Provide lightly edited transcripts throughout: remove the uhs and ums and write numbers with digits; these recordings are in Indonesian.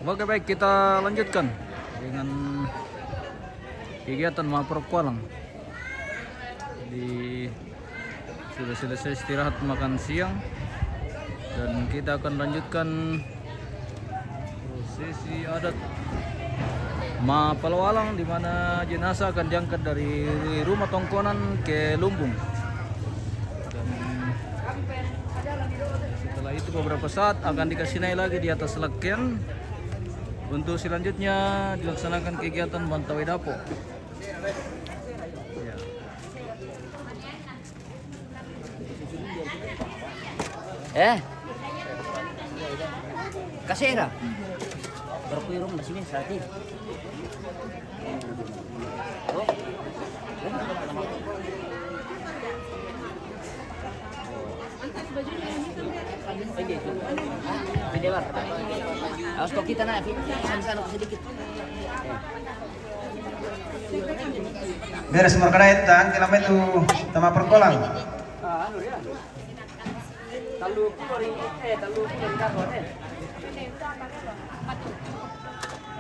Oke baik, kita lanjutkan dengan kegiatan Maperkualang. Jadi sudah selesai istirahat makan siang dan kita akan lanjutkan prosesi adat Mapalawalang, di mana jenazah akan diangkat dari rumah tongkonan ke lumbung. Dan setelah itu beberapa saat akan dikasih naik lagi di atas lakian. Untuk selanjutnya dilaksanakan kegiatan Bantawai Dapo. Ya. Kasera. Berkuirung di sini saat ini. Oh. Ini bar. Awas kok kita nak sana sedikit. Beres semua kedai dan kilame itu sama perkolang. Anu ya. Talu kori karbo eh.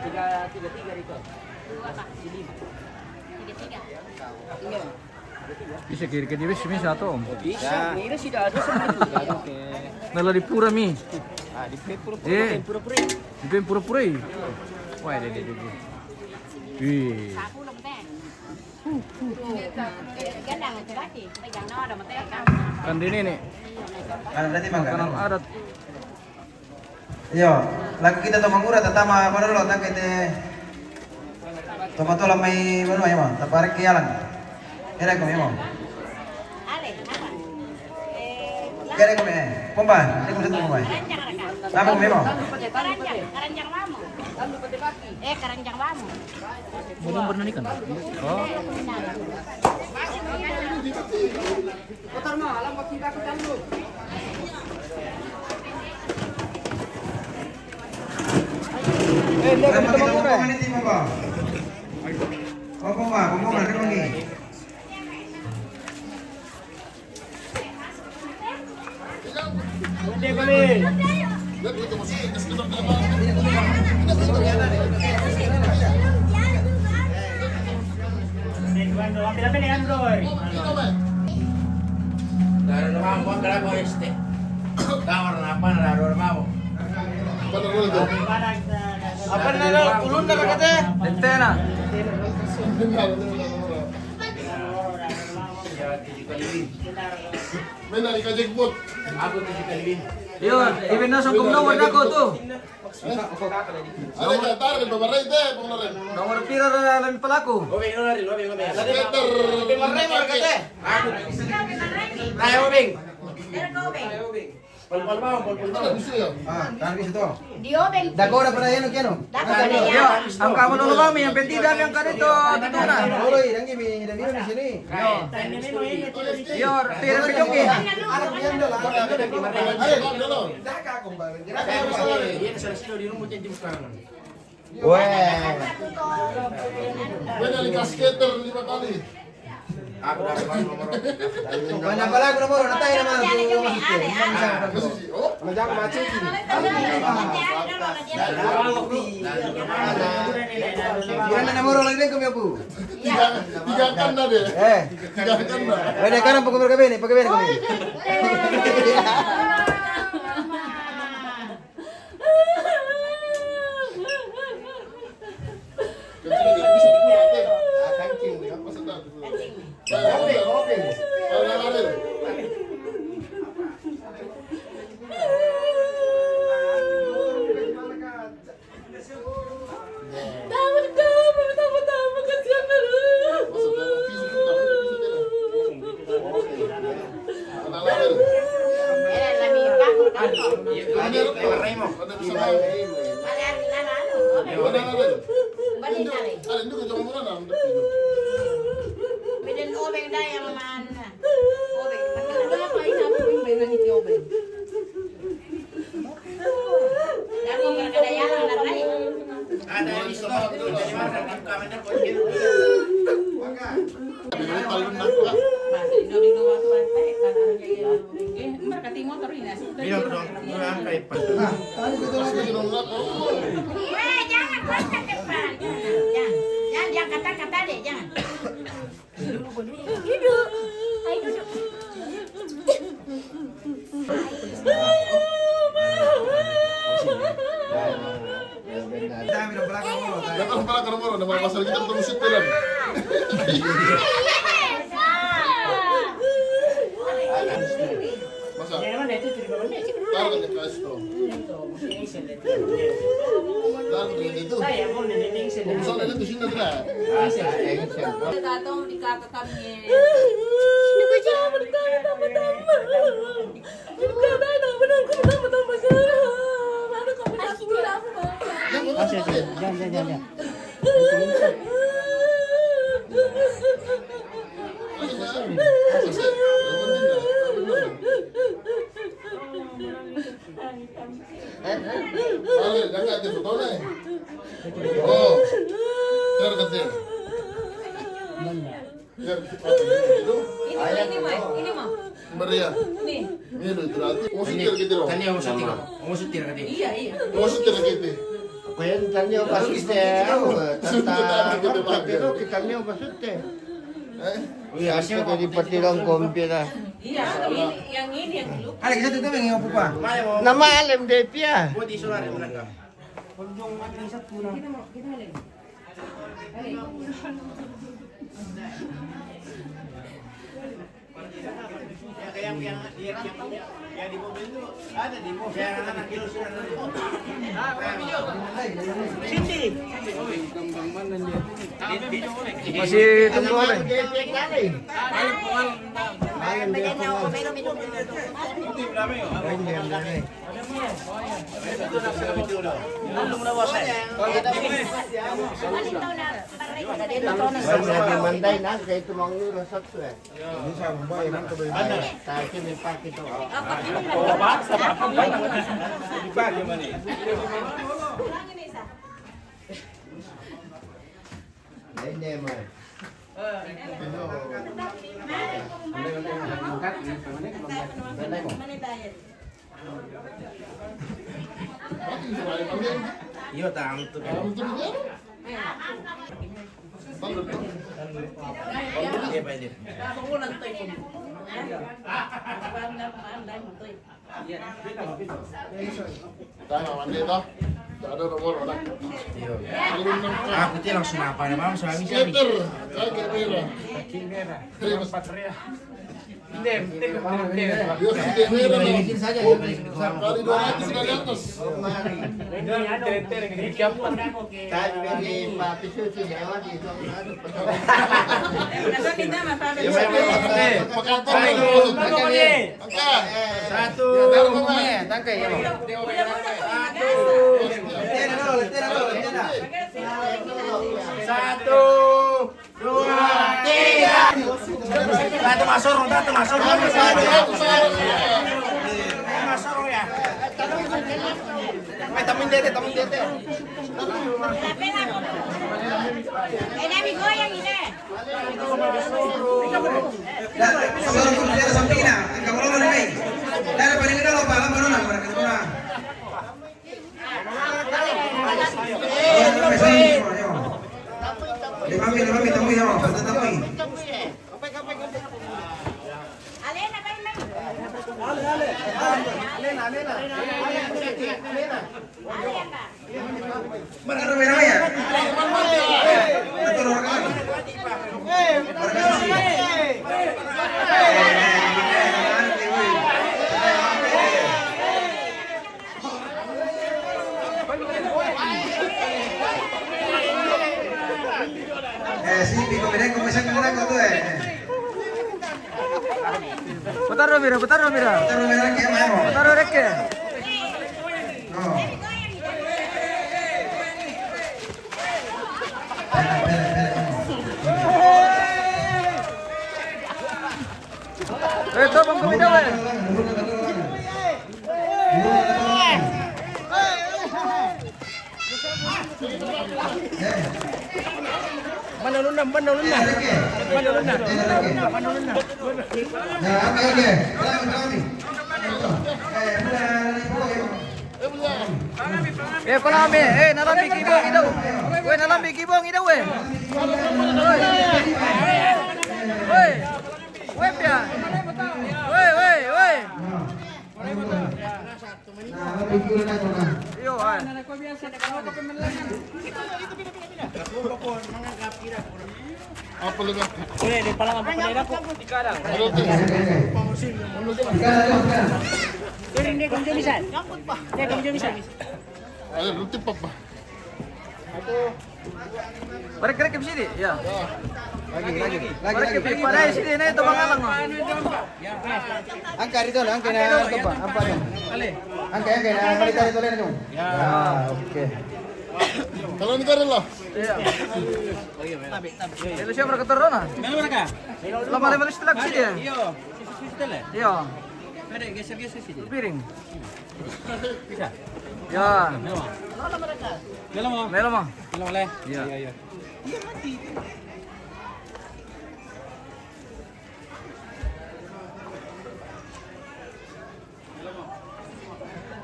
Tiga itu. Tiga. Bisa kiri ke diri sini satu om. Bisa, ini sudah ada semua. Oke. Nala di pura mi. Ah, di pura-pura. Pura-pura. Di pura-pura. Wah, ada juga. Wih. Kan ini nih. Kan berarti Makanan mangga. adat. Yo, lagi kita to mangura tatama manolo ta kete. Tomato lamay mano ay mo, taparek kiyalang. Era ko mo. Kere ko me. Pomba, di ko sa mo. Tama mo mo. Karanjang Wamo. Karanjang Wamo. Belum pernah nih kan? Oh. Putar mah, alam kita dulu. Dia kita mangura. Ini mo ba? Oh, pomba, pomba ka mangi. Apa nana ulun dah kata? Lentena. Benar ikajek bot. Yo, ibin na sungkong nomor na ko to. Ada kantar kan babaray deh, pengenalan. Nomor pira na lang palaku. Sekitar Pimaray mo kata? Tayo bing. Ada bisa ya? Ah, kan bisa to. Diobeng. Dagora para yan kiano. Yo, ang kamu nolo kami yang pentida yang kanito tutuna. Oloy, dangi mi, dangi mi sini. Yo, pira bijoki. Anak yan dala. Ada kok dulu. Weh. Benar dikasih skater 5 kali. Banyak pala ko nomor natay naman tu. Kasih oh. Yan na nomor lagi ko bu. Tiga kanda deh. Tiga kanda. Beda kanan pagkabar kami ni, pagkabar kami. Ada di sana. Jangan kau ke depan. Jangan kata-kata deh, jangan. Duduk. Ayo duduk. Jangan belakang mulu, nama pasal kita terus setiran. Masa? Taruh ke kasih tuh. Taruh itu. Misalnya itu sini tidak. Datang di kakak kami. Jangan. Jangan ada foto nih. Oh, jangan kecil. Ini mah. Maria. Nih. Ini itu berarti. Mau setir gitu loh. Tanya mau setir kan dia. Iya. Mau setir gitu. Kaya tanya pasut pero kita niyo pasut Iya, kasi tadi pati lang kompi na. Iya, yang ini yang lupa. Ada kita tutup yang ibu pa. Nama alam de pia. Buat di suara mereka. Yang di mobil itu ada di mobil yang anak kilo sudah. Sini. Masih tunggu boleh. Di Manday na kay tumang rasat to eh. Tayo may pakit to. Hindi mo. Iyo tang tu. Tayo mandi to. Ada nomor orang. Aku ti langsung apa na ma'am sa amin siya. Skater. Kaya kira. Dia Balikin saja ya balikin ko. Kali 200 kali atas. Tayo pwede papiso si Dewa dito. Satu. Tangkay. Satu. Dua. Tiga. Tato masuk ya. Tamin dete. Nabi goyang ini. Samping na. Kamu lo na kay. Dara paling na lo pala baru na para kita na. Limami, tamoy mo. Tamoy. Alena, baik. Mana ya? Betul orang. Sí, pico, miren cómo se acumula con todo. Putar Romira. Taruh merah kayak mana? Putar Reke. Oh. Ito bang kumida we. Manulunam. Nah, oke. Palami. Nalambi kibong idaw. Nalambi kibong idaw Pia. Iyo, Apa lagi? Ada roti papa. Barek ke sini, ya. Lagi. Pada sini na ito pangalan mo. Angka dito lang, angka na ito pa. Apa yan? Angka na balita dito lang nyo. Ya, oke. Kalau ni karen lah. Iya. Ele siya berkator na. Meron na ka? Lama malis lang sini ya. Iyo. Sisi le. Iya. Ada geser-geser sini. Piring. Bisa. Ya. Melo mo. Melo mo. Melo le. Iya. Iya.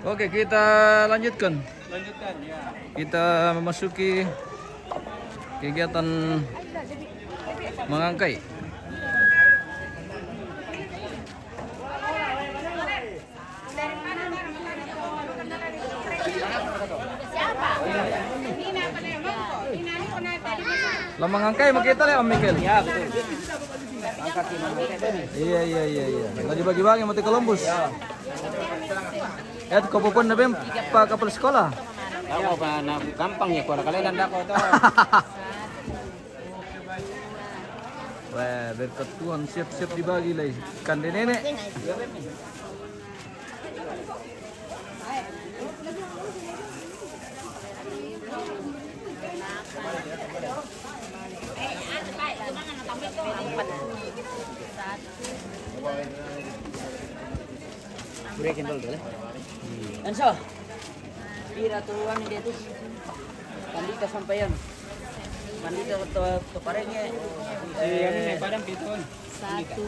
Oke, kita lanjutkan. Lanjutkan ya. Kita memasuki kegiatan mengangkai. Lah mengangkai makita le Om Mikel. Ya, betul. Iya. Lagi bagi-bagi mau ke Columbus. Ya, kau pun nabi pa kapal sekolah. Ako pa na gampang ya, kung kalilan ako to. Wah, berkat Tuhan siap-siap dibagi lah ikan di nenek. Breaking dulu deh. Enso. Pira turuan dia tuh. Pandita sampaian. Pandita to parenya. Ini padang piton. Satu.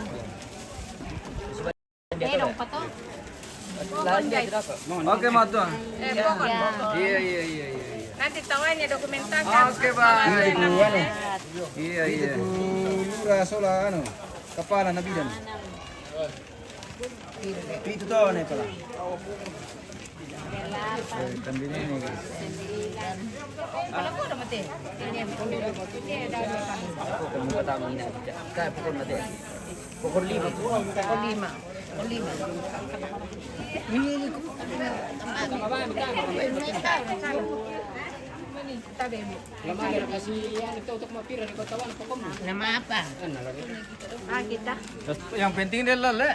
Dia Dong pato. lain dia berapa? Oke, Matuan. Pokok. Iya. Nanti tahuan ya dokumentakan. Oke, baik. Iya. Lura sola ano, kepala nabidan. Itu to ne pala. Ikan di nenek. Kalau aku udah mati. Ini ada Pukul muka tamu ini aja. Kaya pukul mati. Pukul 5. Nama apa? Kita. Yang penting dia lele.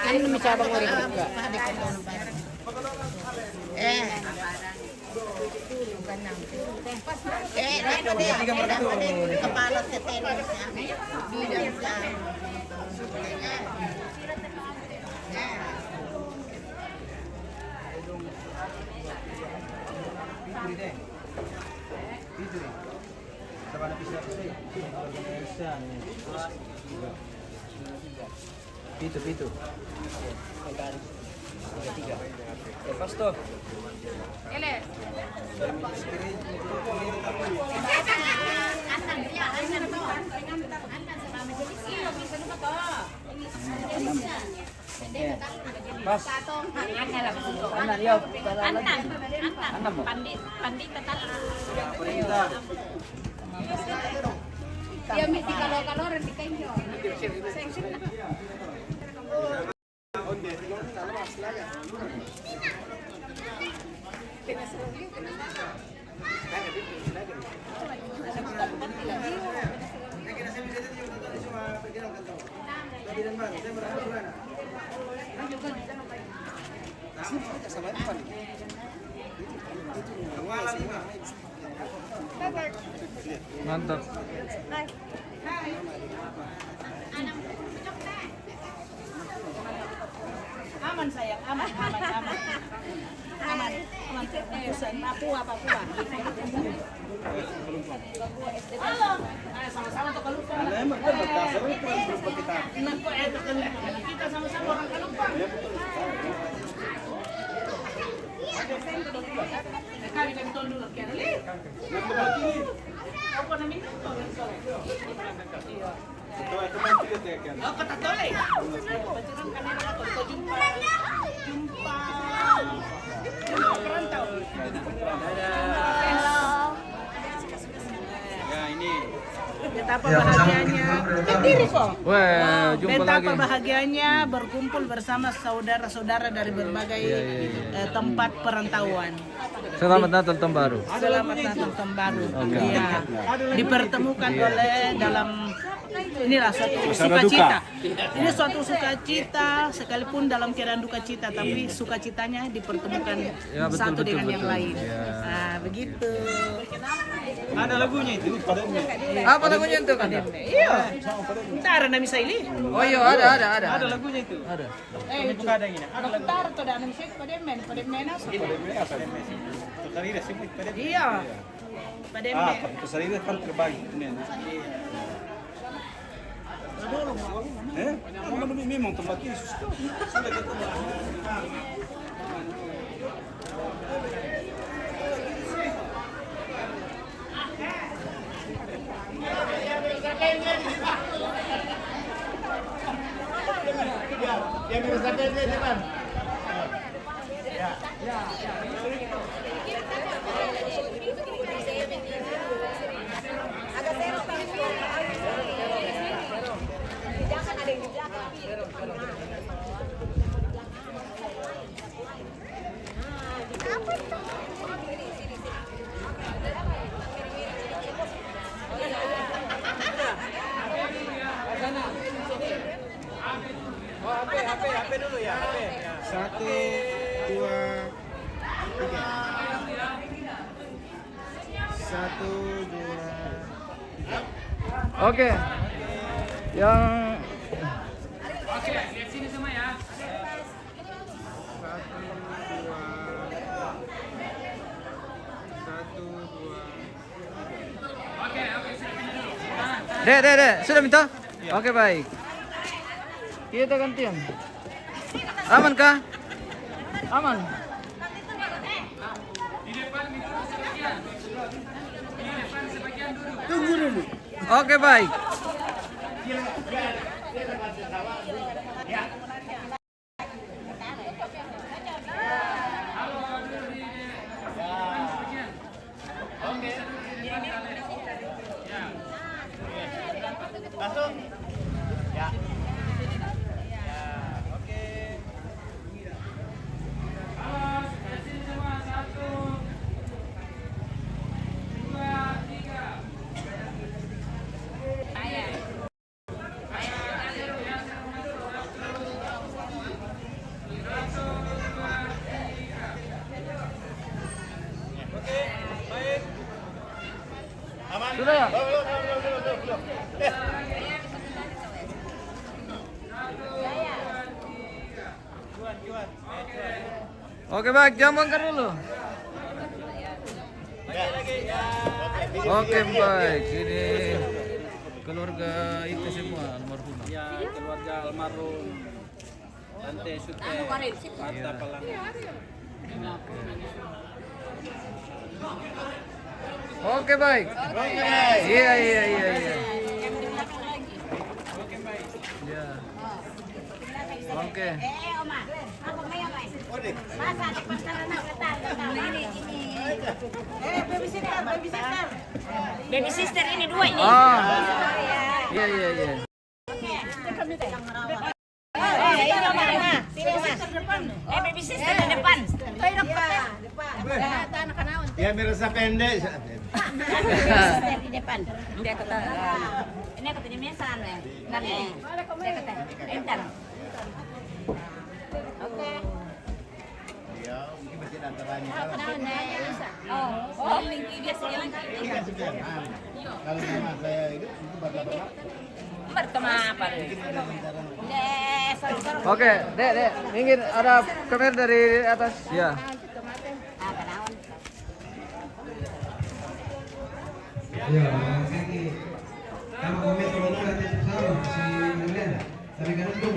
Ano may sabang mo rin ka? Kepala setelan bidang Pitu. Lepas tuh. Ele. Pas. Anan yo. Antan. Pandit tetap. Ya mesti kalau rezeki yo. Mantap. Aman sayang, aman. Pesan Papua. Halo. Sama-sama tuh Kalupang. Kita sama-sama orang Kalupang. Kami dulu kali. Apa namanya? Oh, kata tole. Jumpa perantau. Ya ini. Betapa bahagianya. Berdiri kok. Wah, jumpa lagi. Betapa bahagianya berkumpul bersama saudara-saudara dari berbagai tempat perantauan. Selamat Natal tahun baru. Selamat Natal tahun baru. Iya. Dipertemukan oleh dalam inilah suatu sukacita. Ini suatu sukacita sekalipun dalam keadaan duka cita, tapi sukacitanya dipertemukan Ya, betul, satu betul, dengan yang betul. lain. Ya. Nah, begitu. Ada lagunya itu. Apa lagunya itu kan? Iya. Ntar ada bisa ini. Oh iya, ada. Ada lagunya itu. Ada. Ini bukan ada ini. Ada ntar tuh ada bisa pada men apa? Sarira sih pada. Iya. Pada Ah, men. itu sarira kan terbagi. Memang tempat ini sudah HP dulu ya, HP. 1, 2, 3. 1, 2. Oke. Yang Lihat sini semua ya. 1, 2. Dek, sudah minta? Oke, baik. Kita gantian. Aman kah? Aman. Tunggu dulu. Oke, baik. Sudah ya? Oke, baik, jangan bongkar dulu. Oke, baik. Ini keluarga itu semua almarhumah. Ya, keluarga almarhum Tante Sute Mata Palang. Oke, baik. Iya. Ya. Oke. Oma. Apa may apa? Masa di pasaran na kata. Ini. Baby sister. Baby sister ini dua ini. Ah. Iya. Ini Oma. Sini Oma. Baby sister di depan. Tayo depan. Ya merasa pendek. Sister di depan. Dia kata. Ini kata di mesan ya. Nanti. Dia kata. Entar. Oke. Ya, mungkin masih antaranya. Oh, lingki dia sekarang. Kalau sama saya itu bapak-bapak. Bertema apa? Deh, seru-seru Oke, Dek, ingin ada kamera dari atas. Ya. Iya, kamu komen kalau nggak ada sama si Julian, tapi kan itu.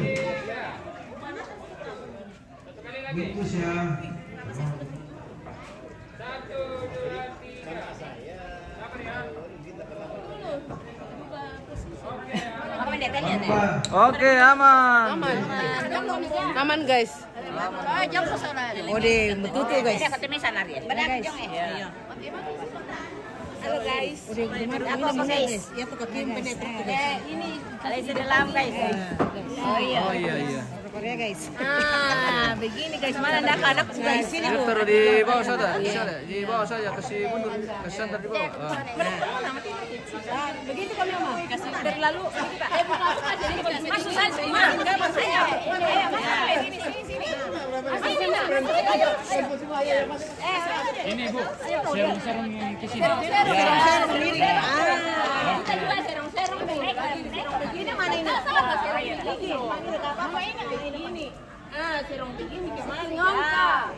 Bungkus ya. Oke, aman. Aman guys. Oh, betul guys. Halo guys. Aku apa guys? Ya tuh kaki pendek terus. Ini kalian sudah dalam guys. Oh iya. Oh iya. Korea guys. Begini guys, mana anak sudah di sini Ini taruh di bawah saja, bisa deh. Di bawah saja, kasih mundur, kasih santar di bawah. Begitu kami mama. Kasih berlalu. Masuk saja. Enggak masuk. Ayo, masuk. Sini. Ini Bu, serung-serung yang ke sini. Serong sendiri. Kita juga serong. Begini mana ini? Apa ini? Serong begini gimana? Ngongka.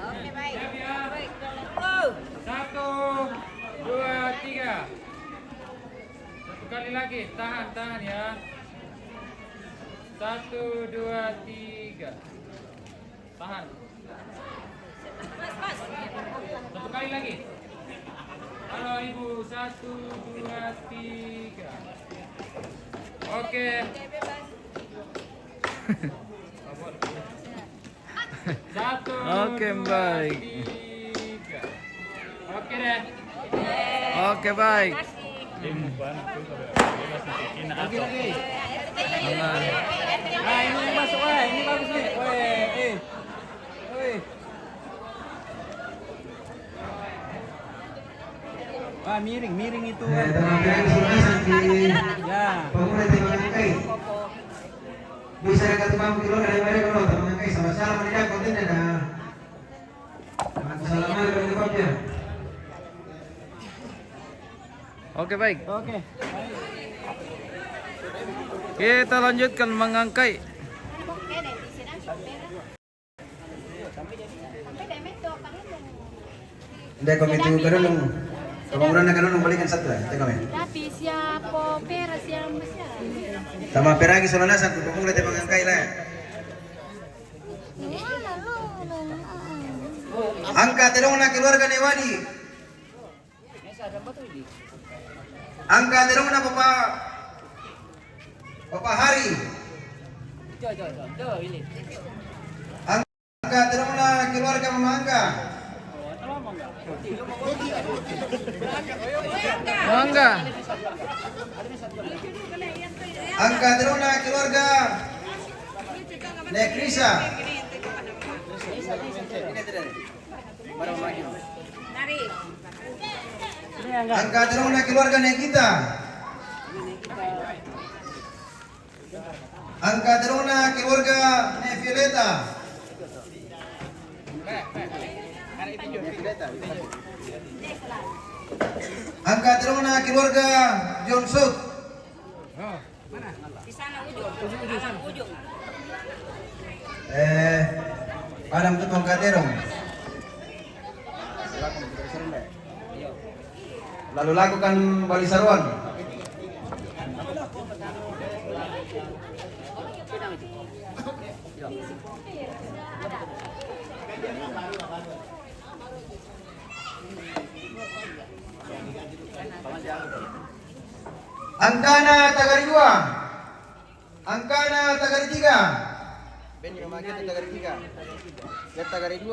Oke, baik. Oh. 1, 2, 3. Satu kali lagi, tahan ya. 1, 2, 3. Tahan. Satu kali lagi. Halo Ibu, 1, 2, 3. Oke. Satu, Oke, dua, baik. 3. Oke deh. Oke, baik. Aman. Nah, ini masuk, ini bagus nih. Wah, miring itu. Ya. Bisa dekat tukang kilo dari mana kalau teman kai sama salam dia konten ada. Assalamualaikum warahmatullahi. Oke, baik. Oke. Kita lanjutkan mengangkai. Hindi kami itu kadang kemudian kadang balikan satu lah, tengok kami. Tapi siapa peras yang besar? Sama peragi solana satu kemudian kita mengangkai lah. Angka terong na keluarga ni Wadi. Angka terong na Papa Hari. Angka terong na keluarga Mama Angka. Mangga. Angka terong na keluarga Nekrisa. Angka terong na keluarga Nekita. Angka terong na keluarga Nevioleta. Angka terong na keluarga John Sut. Di sana ujung. Padam tutong katerong. Lalu lakukan Bali Saruan. Angkana Tagari 2. Angkana Tagari 3. Ben rumah kita Tagari 3. Ya Tagari 2.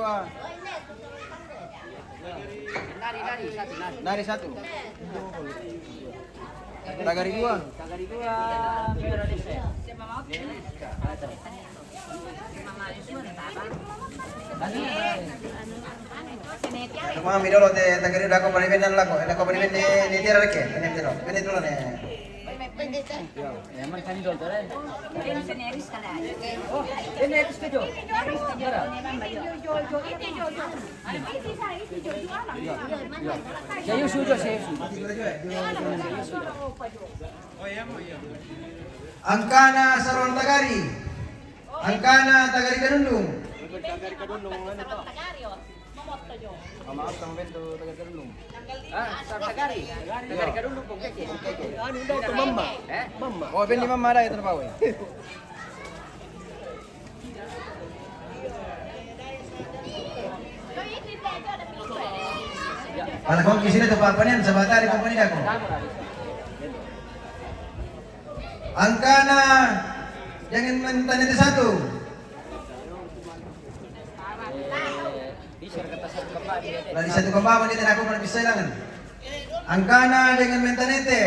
Nari 1. Tagari 2. Semua midolo te Tagari lako panibenan lako. Lako paniben ni tira reke. Ini dulu nih. Emang kan dol tore. Oh, Ini itu setuju. Saya sudah saya. Angkana Saruan Tagari. Angkana Tagari Kadundung. Maaf sama bentuk Tagari Kadundung. Tagari Kadundung kok keke. Anu udah itu mama. Mama. Oh, ben di mama ada itu bawa. Kalau kau di sini tuh papanen sebatari komponi aku. Angkana jangan mentan itu satu. Lagi satu kembang ini aku pernah bisa langan. Angkana dengan mentanete.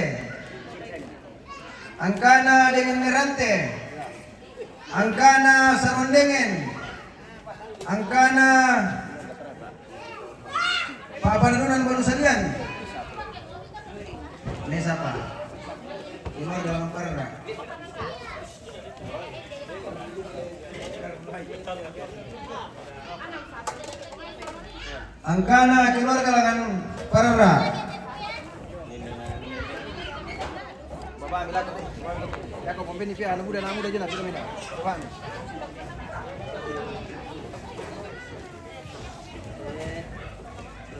Angkana dengan merante. Angkana sarondengen. Angkana Pak Panunan baru salian. Ini siapa? Ini dalam perda. Angkana keluar kalangan perda. Bapak ambil aku. Ya kau pembeni via anak muda jelas sudah mina. Bapak.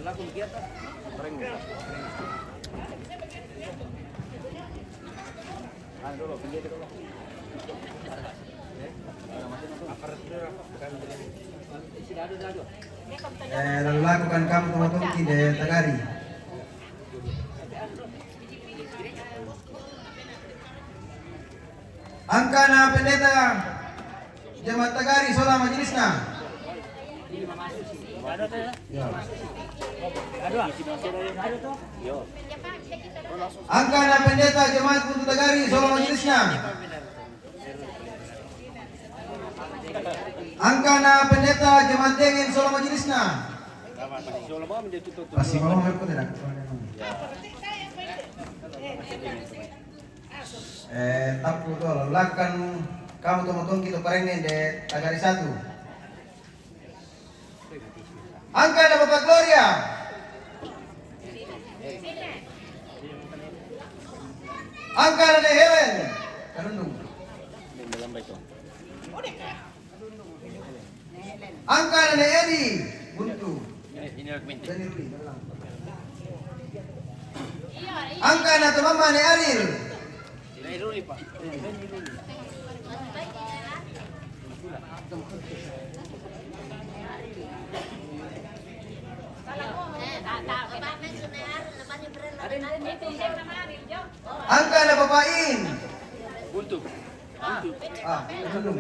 Lagu kita. Dulu pinggir dulu. Lalu lakukan kamu tunggu di Tagari. Angkana pendeta Jemaat Tagari Sola Majelisna. Angkana pendeta Jemaat Putu Tagari Sola Majelisna. Angkana pendeta Jemaat Dengin Sola Majelisna. Masih mau berikut tidak? Tapu tu lakukan kamu tunggu kita perengen de Tagari 1. Angkana Bapak Gloria. Angkana de Helen. Kadundung. Angkana de Edi. Buntu. Angkana tu mama ne Aril. Angkana Bapak In. Buntu. Kadundung.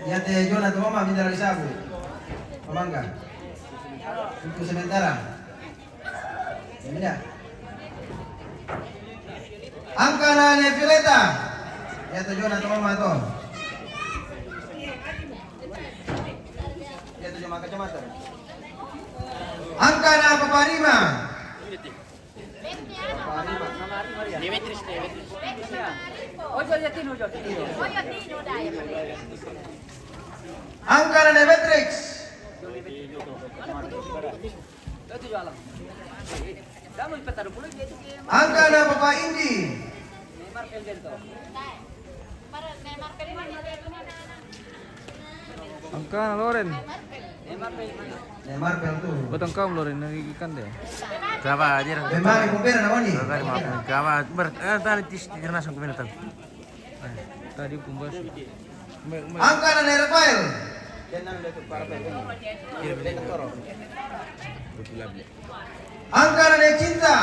Ya teh Jona tu mama minta dari sabu. Mangga. Untuk sementara. Ini Angkana Nevileta. Ya teh Jona tu mama tu. Ya teh Jona kacamata. Angkana Paparima. Demetris. Ojo Tino. Angkana Nevetrix. Angkana Bapak Indi. Angkana Loren. Neymar pel tu. Batang kaum Loren ikan deh. Kaba aja. Memang ibu pera nama ni. Kaba tadi tis nasa kumena tahu. Tadi kumbas. Angkana Rafael. Angkana de Cinta.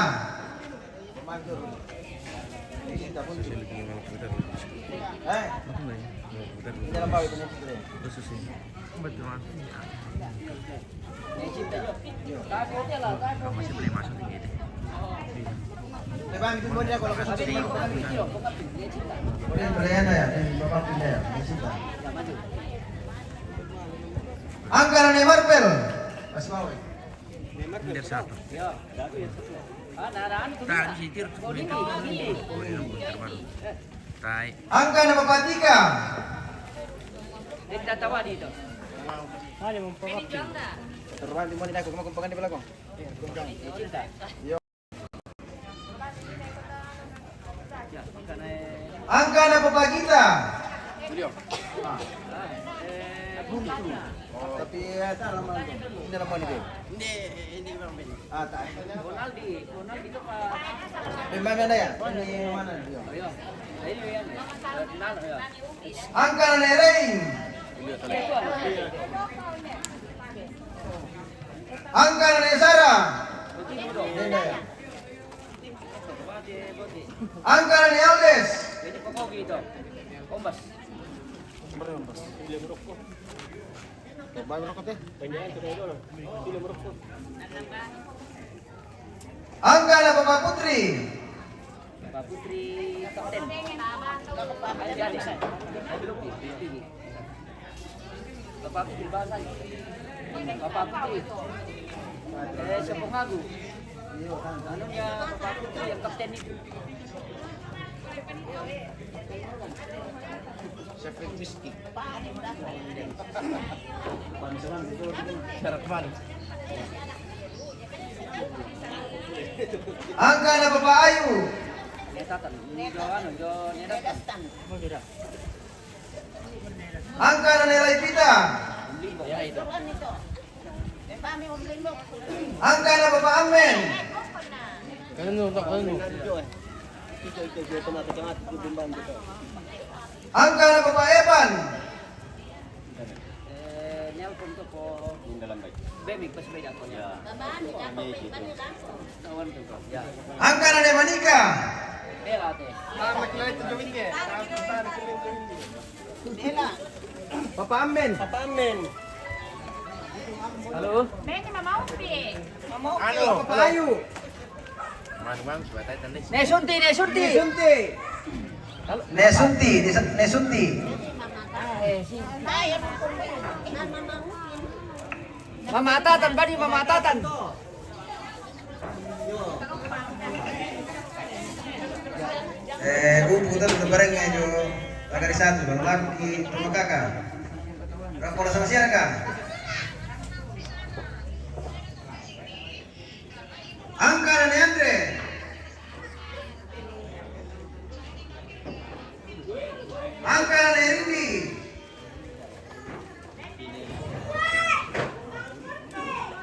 Dalam bawah itu Masih boleh masuk di gitu. Lepas itu boleh kalau kasih ini. Boleh berlian ya, bapak pindah ya, Cinta. Angkana Neymar pel. Pas mau. Pindah satu. Tadi sitir boleh terbaru. Tai. Angkana Bapak Tika. Teruan di mana aku kumpulan di belakang. Angka na Bapak kita. Tapi dalam mana ini? Ini Bang Ben. Tak. Ronaldi itu Pak. Di mana ya? Ini mana dia? Ini ya. Angka na Nering. Angka na Sara. Angka na Aldes. Angka na Bapak Putri. Bapak Putri kapten. Bapak Putri bahasa. Bapak Putri. Sepengagu. Anunya Bapak Putri yang kapten itu. Sheffield Whisky. Angka na Bapak Ayu. Angka na Nilai Pita. Angka na Bapak Amen. Angka na Bapak Evan. Nelpon to po dalam baik. Bebek pas beda ko ya. Tawan to. Ya. Angka na Manika. Bela te. Bapak Amen. Halo. Beni mau pi. Bapak Ayu. Nesunti. Nesunti. Mamatatan badi mamatatan. Putar barengnya jo agak di satu bang laku di rumah kakak. Kalau sama siapa? Angka dan Andre. Angka dan Erindi.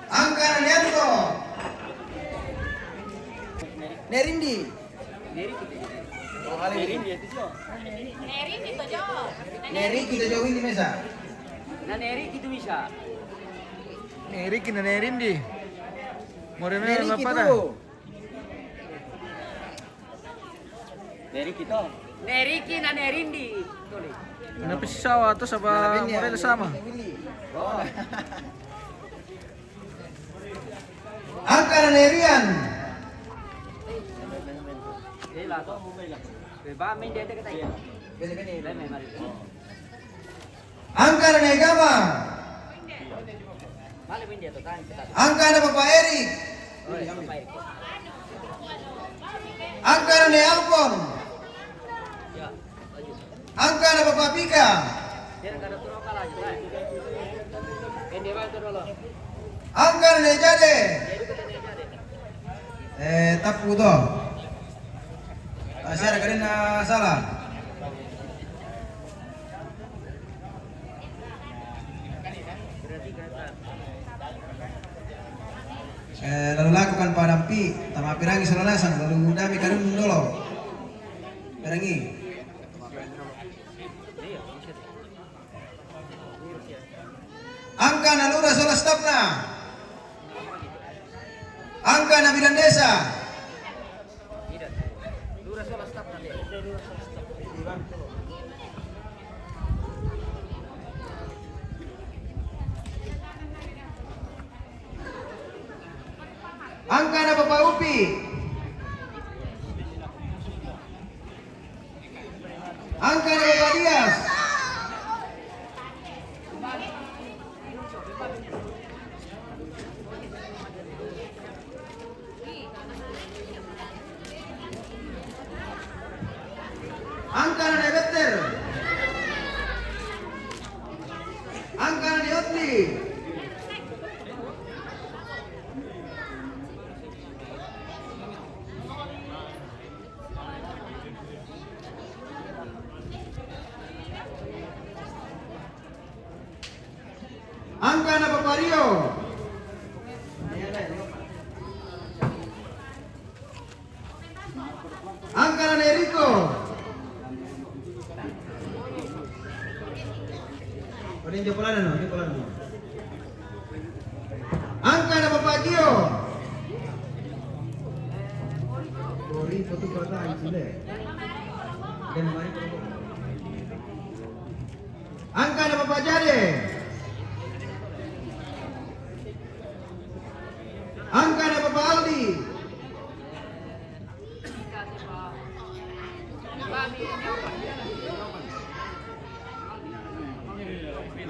Angka dan Yanto. Nerindi. Neri gitu Jo. Neri kita jauhin di mesa. Na Neri gitu bisa. Neri kina Nerindi. Morena Neri apa gitu. dah? Neri kita. Neri kina Nerindi. Tulis. Kenapa si Sawa atau sama Morel sama? Angka dan Nerian. Bela to. Beba main dia kata ya. Bela main mari. Angka dan Negama. Mali main dia to kan kita. Angka dan Bapak Erik. Baik. Angka dan Alpon. Ya, lanjut. Angka dan Bapak Pika. Dia kada turo kala aja. Dia bal turo lo. Angka dan Jade. Tapu to. Saya ada na salah. Lalu lakukan padampi, tama pirangi selalasan, lalu dami karun dolo. Pirangi. Angka na lura sola stapna. Angka na bidan desa. Lura sola stop nanti. Angka na Bapak Upi. Angka na Bapak Dias. Angka na Better. Angka na Otli. Rio. Angkara Eriko. Ini jokolan no, jokolan no. Angkara Bapak Gio. Ori foto kota Isule. Dan mari. Angkara Bapak Jare. Angkara Bapak Aldi.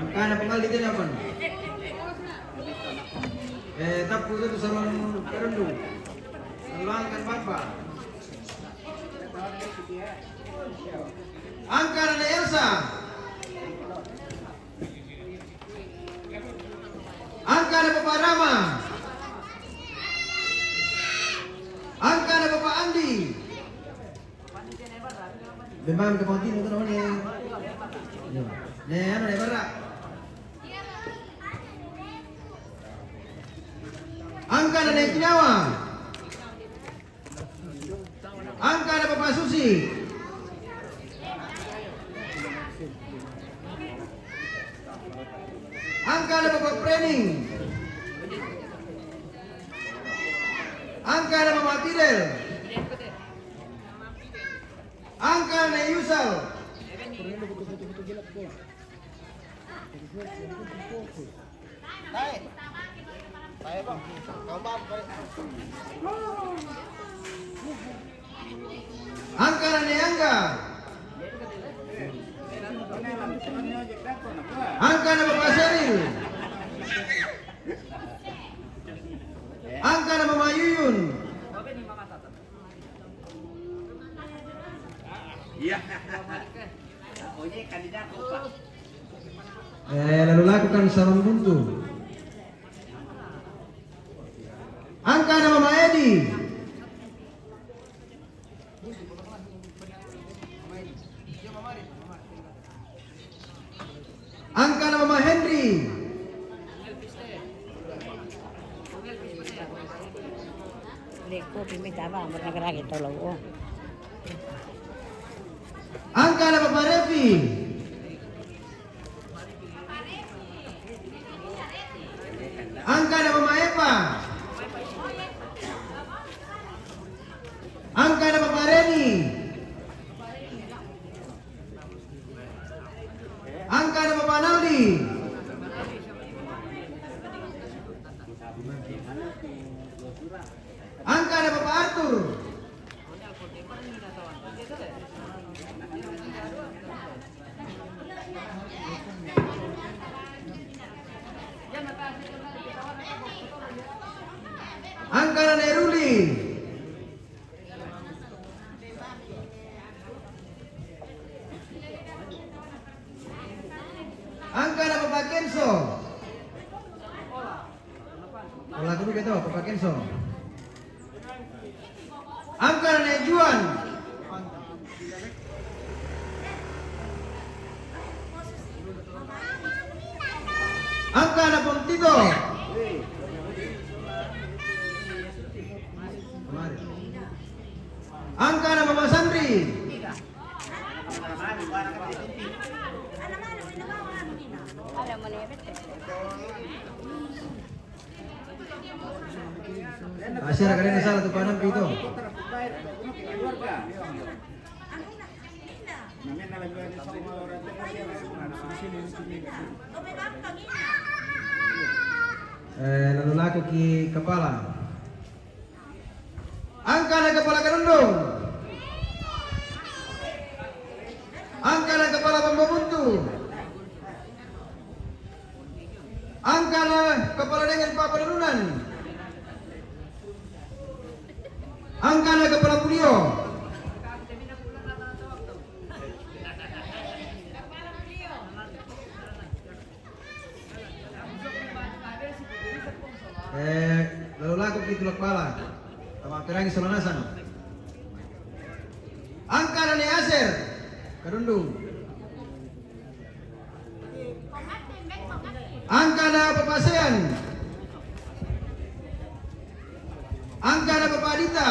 Angkara Bapak Aldi itu apa? Tapu itu sama kerundu. Langkan Bapak. Angkara Elsa. Angkara Bapak Rama. Angkara Bapak Andi. Memang ke Pontin itu namanya. Anu berak. Angkara Nek Nyawa. Angkara Bapak Susi. Angkara Bapak Prening. Angkara Bapak Tidel. Angkara Nek Yusal. Angkara Nek Angga. Angkara Bapak Seril. Angkara Mama Yuyun. Lalu lakukan salam buntu. Angkara Mama Edi. Angkara Mama Henry. Angkara Bapak Revi. Angkara Mama Eva. Angkara Bapak Reni. Angkara Bapak Naldi. Angkara Bapak Arthur. Angkara Neruli. Angkara Bapak Kenso. Olah dulu gitu Bapak Kenso. Angkara Nejuan. Angkara Pontito. Angkara Mama Sandri. Asyara kalian salah tuh panam itu. Lalu laku ki kepala. Angkara kepala kerundung. Angkara kepala pembuntu. Angkara kepala dengan Pak Penurunan. Angkara kepala Pulio. Lalu laku ki tulak kepala. Sama kerangi selanasan. Angkara ni Aser. Kerundung. Angkana Papasean. Angkana Papadita.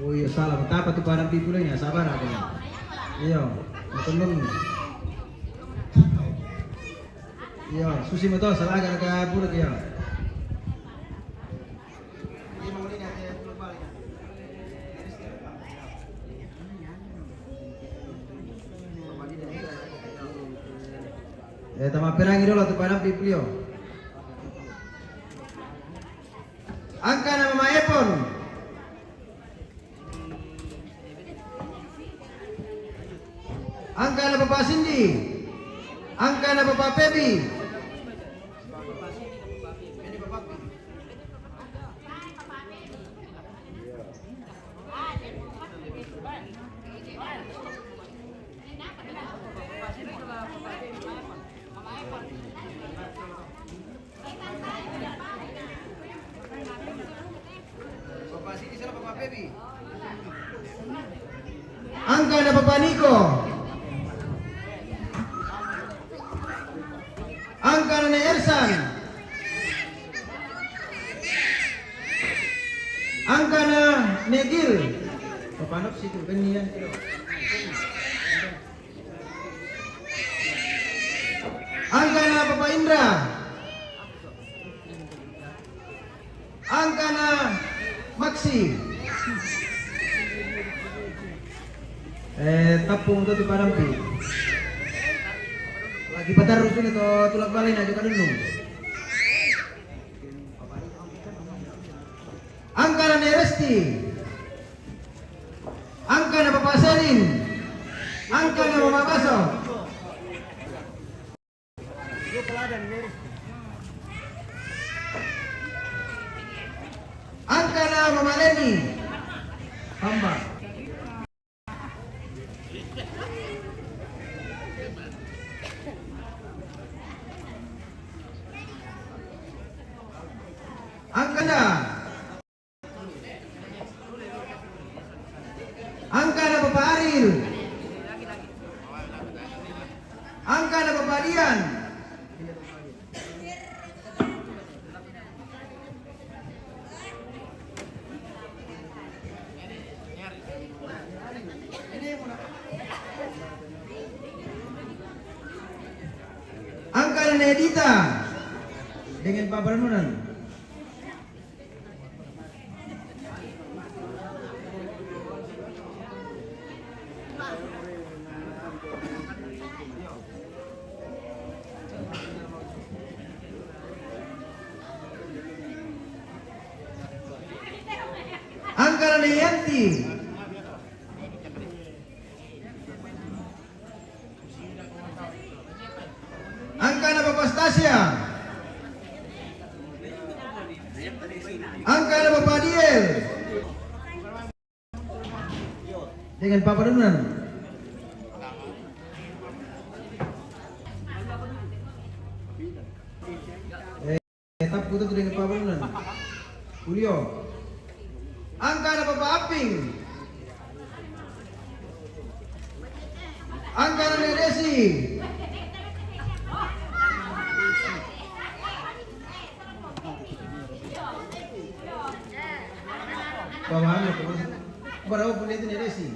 Oh iya salah, betapa tuh barang pipulnya, sabar aku. Iya, matulung. Iya, susi mo to, salah agak ke pulut ya. Tama perangi dulu tuh barang pipulyo. Angka nama Epon. Angka na Bapak Cindy. Angka na Bapak Pebi. Bapak Cindy sama Bapak Pebi. Angka na Bapak Niko. Angkana Ersan. Angkana Negil. Papanok situ ganyan. Angkana Papa Indra. Angkana Maxi. Tapung itu di Parampi. Lagi patar rusun itu tulak balik aja kan dulu. Angkana Neresti. Angkana Bapak Serin. Angkana Mama Baso. Angkana Mama Leni. Hamba. Angkana. Angkana Bapak Aril. Angkana Bapak Dian. Angkana Nedita dengan Pak Barnunan. Angkana Neyanti. Angkana Bapak Stasia. Angkana Bapak Diel. Dengan Pak Padunan. Tetap putus dengan Pak Padunan. Julio. Angkana Bapak Aping. Angkana Nedesi. Bawahannya berapa punya itu Nedesi?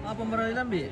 Apa merah lambi?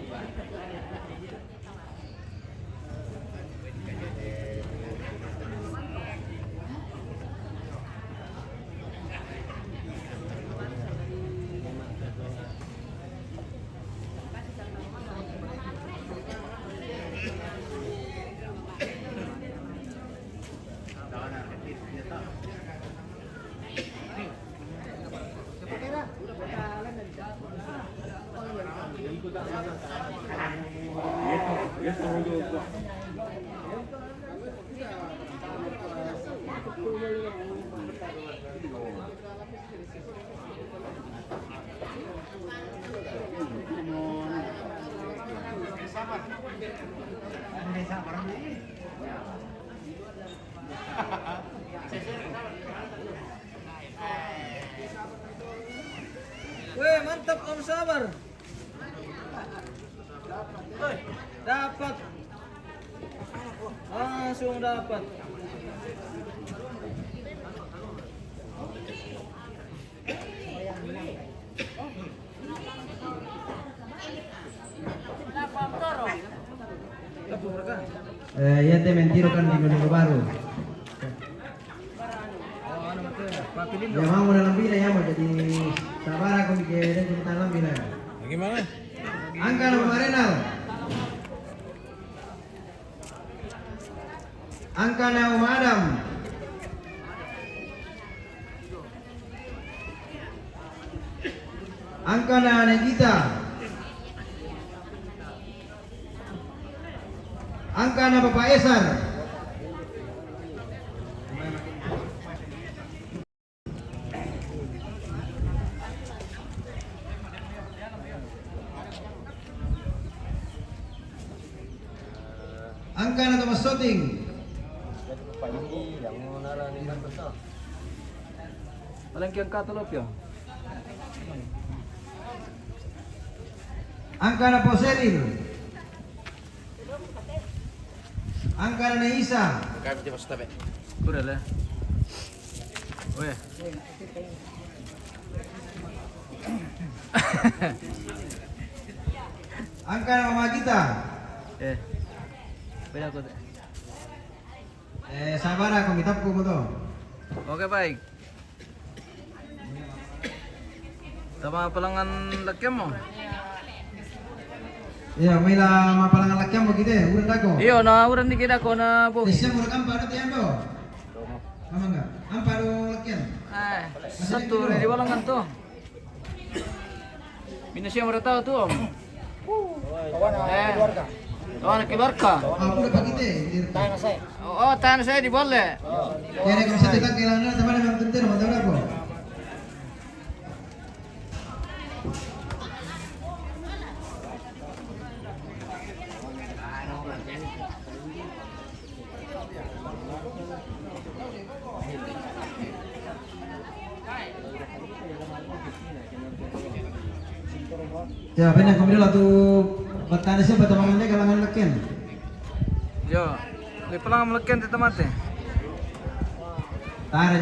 Weh, mantap Om Sabar. Dapat. Langsung dapat. Ya te mentiro kan di minggu baru. Ya mau dalam bila ya mau jadi sabar aku bikin jadi dalam bila. Bagaimana? Angka nomor Renal. Angka Naum Adam. Angka Negita. Angka Bapak Esar. Angka Thomas Soting. Paling kian katalog ya. Angka Poselin. Angka Isa. Kurang lah. Weh. Angka Mama kita. Beda aku. Sabar aku mitap ko mo to. Oke baik. Sama pelangan lakyam mo. Iya, may la mapalangan lakyam mo kita, uran dako. Iyo, na uran di kita ko na po. Siya mo amparo tiyan to. Tama nga. Amparo lakyam. Satu di walangan to. Minasya mo tahu tuh om. Kawan keluarga. Aku dapat kita. Oh, tangan saya di boleh. Kaya kung sa tigang kailangan teman naman tuntin mo daw ko. Ya, benar kemudian waktu bertanya siapa teman-temannya kalangan leken. Yo, di pelangan melekian di temate. Tara